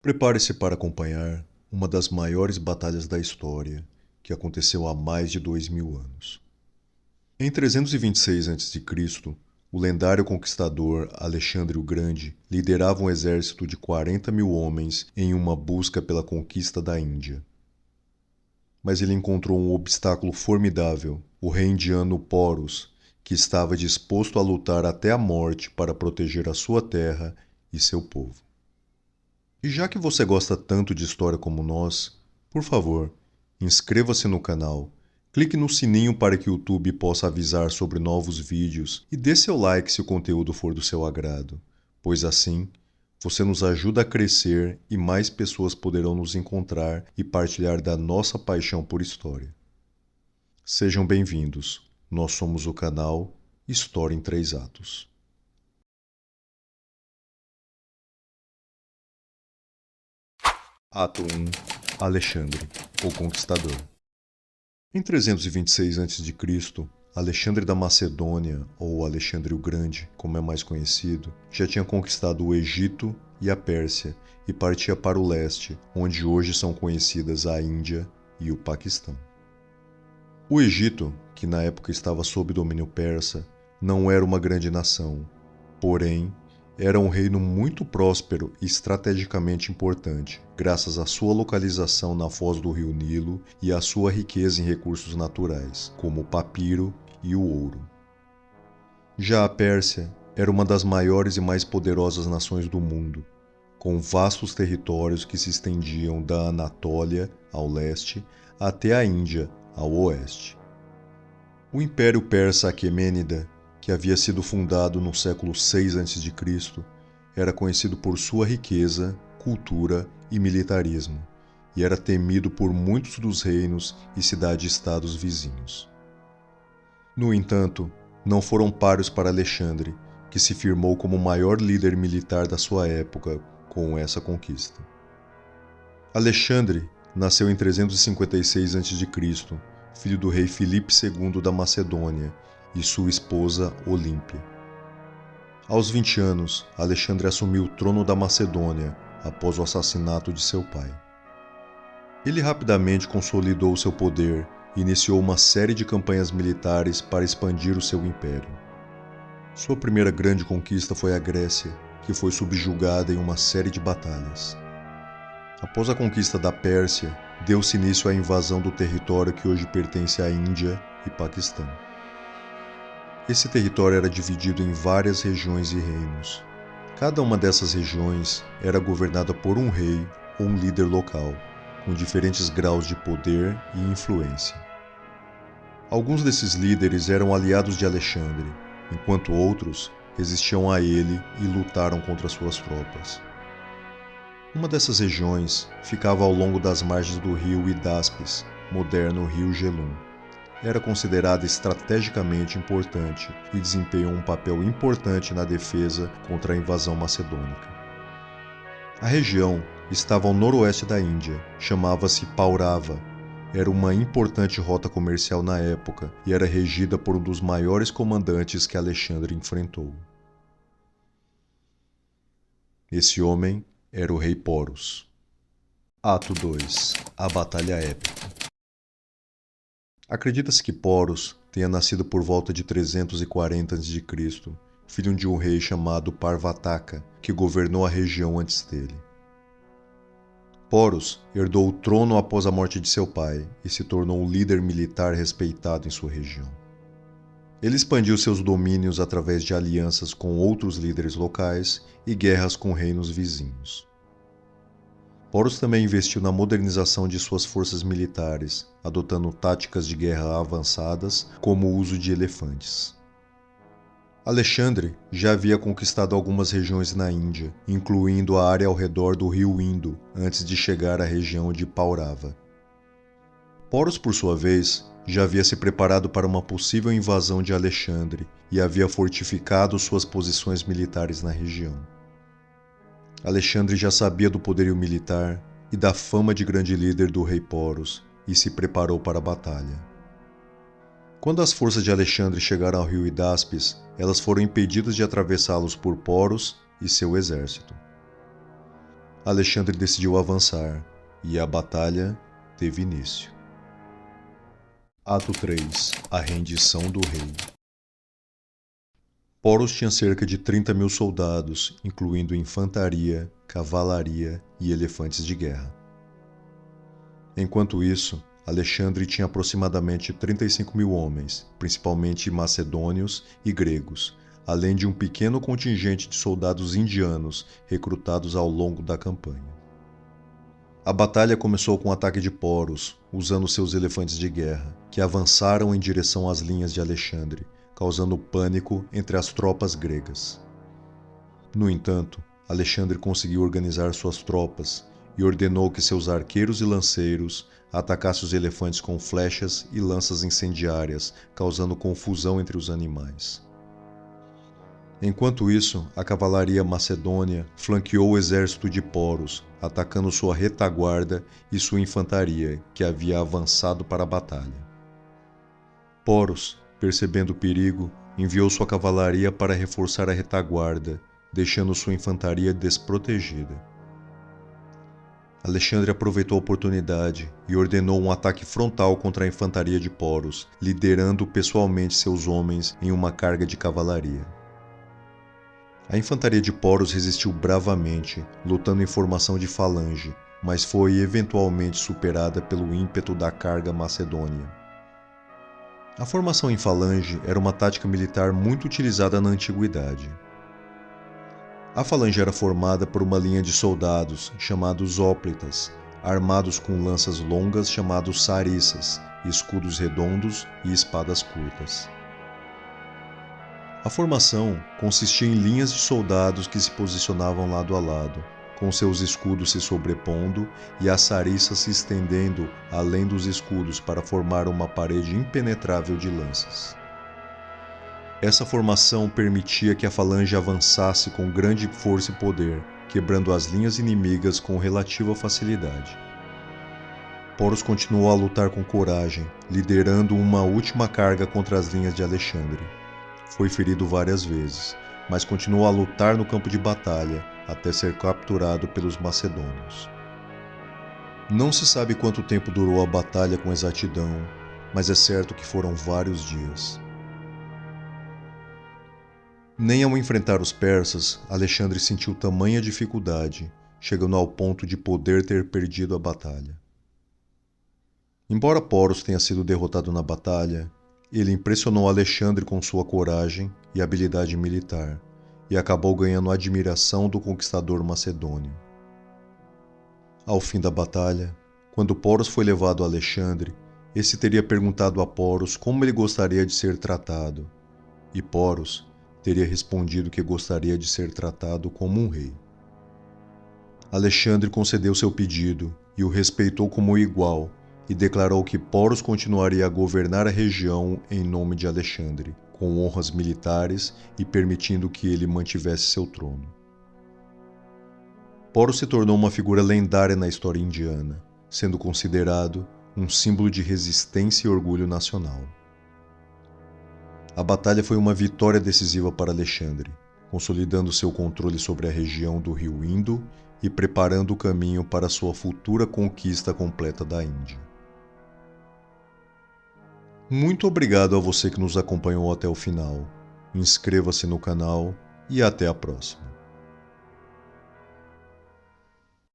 Prepare-se para acompanhar uma das maiores batalhas da história, que aconteceu há mais de 2000 anos. Em 326 a.C., o lendário conquistador Alexandre o Grande liderava um exército de 40.000 homens em uma busca pela conquista da Índia. Mas ele encontrou um obstáculo formidável, o rei indiano Porus, que estava disposto a lutar até a morte para proteger a sua terra e seu povo. E já que você gosta tanto de história como nós, por favor, inscreva-se no canal, clique no sininho para que o YouTube possa avisar sobre novos vídeos e dê seu like se o conteúdo for do seu agrado, pois assim você nos ajuda a crescer e mais pessoas poderão nos encontrar e partilhar da nossa paixão por história. Sejam bem-vindos. Nós somos o canal História em 3 Atos. Ato 1. Alexandre, o Conquistador. Em 326 a.C., Alexandre da Macedônia, ou Alexandre o Grande, como é mais conhecido, já tinha conquistado o Egito e a Pérsia e partia para o leste, onde hoje são conhecidas a Índia e o Paquistão. O Egito, que na época estava sob domínio persa, não era uma grande nação, porém, era um reino muito próspero e estrategicamente importante, graças à sua localização na foz do rio Nilo e à sua riqueza em recursos naturais, como o papiro e o ouro. Já a Pérsia era uma das maiores e mais poderosas nações do mundo, com vastos territórios que se estendiam da Anatólia, ao leste, até a Índia, ao oeste. O Império Persa Aquemênida, que havia sido fundado no século VI a.C., era conhecido por sua riqueza, cultura e militarismo, e era temido por muitos dos reinos e cidades-estados vizinhos. No entanto, não foram páreos para Alexandre, que se firmou como o maior líder militar da sua época com essa conquista. Alexandre nasceu em 356 a.C., filho do rei Filipe II da Macedônia e sua esposa Olímpia. Aos 20 anos, Alexandre assumiu o trono da Macedônia após o assassinato de seu pai. Ele rapidamente consolidou seu poder e iniciou uma série de campanhas militares para expandir o seu império. Sua primeira grande conquista foi a Grécia, que foi subjugada em uma série de batalhas. Após a conquista da Pérsia, deu-se início à invasão do território que hoje pertence à Índia e Paquistão. Esse território era dividido em várias regiões e reinos. Cada uma dessas regiões era governada por um rei ou um líder local, com diferentes graus de poder e influência. Alguns desses líderes eram aliados de Alexandre, enquanto outros resistiam a ele e lutaram contra suas tropas. Uma dessas regiões ficava ao longo das margens do rio Hidáspes, moderno rio Gelum. Era considerada estrategicamente importante e desempenhou um papel importante na defesa contra a invasão macedônica. A região estava ao noroeste da Índia, chamava-se Paurava. Era uma importante rota comercial na época e era regida por um dos maiores comandantes que Alexandre enfrentou. Esse homem era o rei Porus. Ato 2. A Batalha Épica. Acredita-se que Porus tenha nascido por volta de 340 a.C., filho de um rei chamado Parvataka, que governou a região antes dele. Porus herdou o trono após a morte de seu pai e se tornou um líder militar respeitado em sua região. Ele expandiu seus domínios através de alianças com outros líderes locais e guerras com reinos vizinhos. Porus também investiu na modernização de suas forças militares, adotando táticas de guerra avançadas, como o uso de elefantes. Alexandre já havia conquistado algumas regiões na Índia, incluindo a área ao redor do rio Indo, antes de chegar à região de Paurava. Porus, por sua vez, já havia se preparado para uma possível invasão de Alexandre e havia fortificado suas posições militares na região. Alexandre já sabia do poderio militar e da fama de grande líder do rei Porus e se preparou para a batalha. Quando as forças de Alexandre chegaram ao rio Hidáspes, elas foram impedidas de atravessá-los por Porus e seu exército. Alexandre decidiu avançar, e a batalha teve início. Ato 3. A rendição do rei. Poros tinha cerca de 30.000 soldados, incluindo infantaria, cavalaria e elefantes de guerra. Enquanto isso, Alexandre tinha aproximadamente 35.000 homens, principalmente macedônios e gregos, além de um pequeno contingente de soldados indianos recrutados ao longo da campanha. A batalha começou com o ataque de Poros, usando seus elefantes de guerra, que avançaram em direção às linhas de Alexandre, causando pânico entre as tropas gregas. No entanto, Alexandre conseguiu organizar suas tropas e ordenou que seus arqueiros e lanceiros atacassem os elefantes com flechas e lanças incendiárias, causando confusão entre os animais. Enquanto isso, a cavalaria macedônia flanqueou o exército de Poros, atacando sua retaguarda e sua infantaria, que havia avançado para a batalha. Poros, percebendo o perigo, enviou sua cavalaria para reforçar a retaguarda, deixando sua infantaria desprotegida. Alexandre aproveitou a oportunidade e ordenou um ataque frontal contra a infantaria de Poros, liderando pessoalmente seus homens em uma carga de cavalaria. A infantaria de Poros resistiu bravamente, lutando em formação de falange, mas foi eventualmente superada pelo ímpeto da carga macedônia. A formação em falange era uma tática militar muito utilizada na antiguidade. A falange era formada por uma linha de soldados, chamados óplitas, armados com lanças longas chamados sarissas, escudos redondos e espadas curtas. A formação consistia em linhas de soldados que se posicionavam lado a lado, com seus escudos se sobrepondo e as sarissas se estendendo além dos escudos para formar uma parede impenetrável de lanças. Essa formação permitia que a falange avançasse com grande força e poder, quebrando as linhas inimigas com relativa facilidade. Poros continuou a lutar com coragem, liderando uma última carga contra as linhas de Alexandre. Foi ferido várias vezes, mas continuou a lutar no campo de batalha até ser capturado pelos macedônios. Não se sabe quanto tempo durou a batalha com exatidão, mas é certo que foram vários dias. Nem ao enfrentar os persas, Alexandre sentiu tamanha dificuldade, chegando ao ponto de poder ter perdido a batalha. Embora Poros tenha sido derrotado na batalha, ele impressionou Alexandre com sua coragem e habilidade militar, e acabou ganhando a admiração do conquistador macedônio. Ao fim da batalha, quando Poros foi levado a Alexandre, esse teria perguntado a Poros como ele gostaria de ser tratado, e Poros teria respondido que gostaria de ser tratado como um rei. Alexandre concedeu seu pedido e o respeitou como igual, e declarou que Poros continuaria a governar a região em nome de Alexandre, com honras militares e permitindo que ele mantivesse seu trono. Poros se tornou uma figura lendária na história indiana, sendo considerado um símbolo de resistência e orgulho nacional. A batalha foi uma vitória decisiva para Alexandre, consolidando seu controle sobre a região do rio Indo e preparando o caminho para sua futura conquista completa da Índia. Muito obrigado a você que nos acompanhou até o final. Inscreva-se no canal e até a próxima.